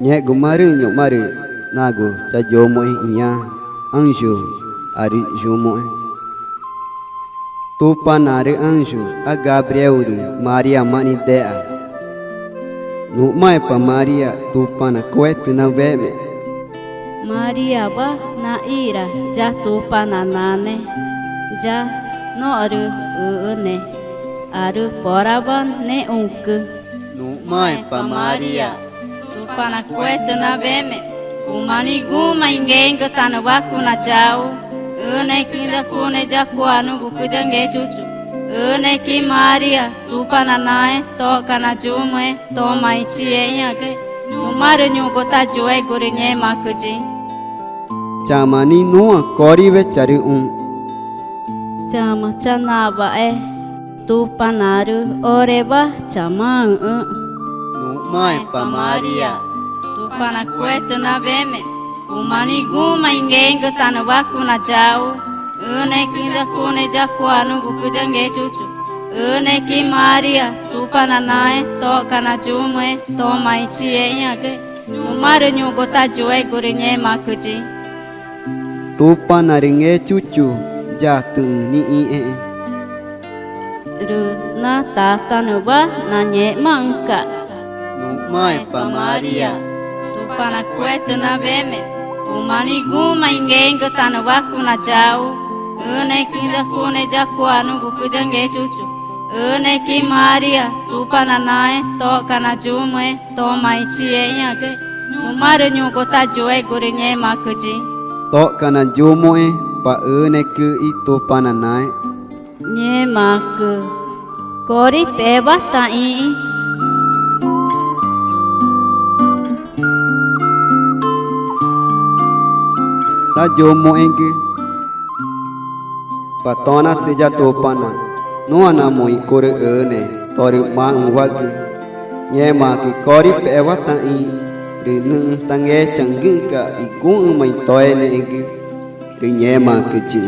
Nhẹ gumaru nyomaru nagu cajomoe inya anjo ari jomoe. Tupa nare anjo a Gabriel Maria mani dea. Numai pa Maria tupa na kuetu na veme. Maria ba na ira ja tupa na nane ja no aru ne aru poraban ne unku. Numai pa Maria Pana kuetu na veme, kumani guma ingenga tana waku na jau. Une kinja kune jakuanu gukujange cucu. Une ki Maria, tu pana nae, to kana jumwe, to mai chie yake. Numaru nyugo ta joe gurinye makuji. Chamani nua kori ve cari Chama chanaba tu panaru oreba chama Numai pa Maria Pana kuetu na veme, kumani guma ingenga tana waku na jau. Une kinja kune jakuanu gukujange cucu. Une ki Maria, tu pana nae, to kana jumwe, to mai chie yake. Numaru nyugo ta joe gurinye makuji. Tupa naringe cucu jatun ni ie. Ru na tatanu ba na nye mangka. Numai pa Maria Pana kuetu na veme, kumani guma ingenga tana waku na jau. Une kinja kune jakuanu gukujange cucu. Une ki Maria, tu pana nae, to kana jumwe, to mai chie yake. Numaru nyugo ta joe gurinye makuji. To kana jomoe pa ke itu pananae. Nye maku, kori peba tai. Ta jomoe ke patona teja topana nuana moi kore ne tori mang wagi nye ma ki kori pewa tai rinu tange changging ka ikung mai toy ne ke ri nye ma ke chi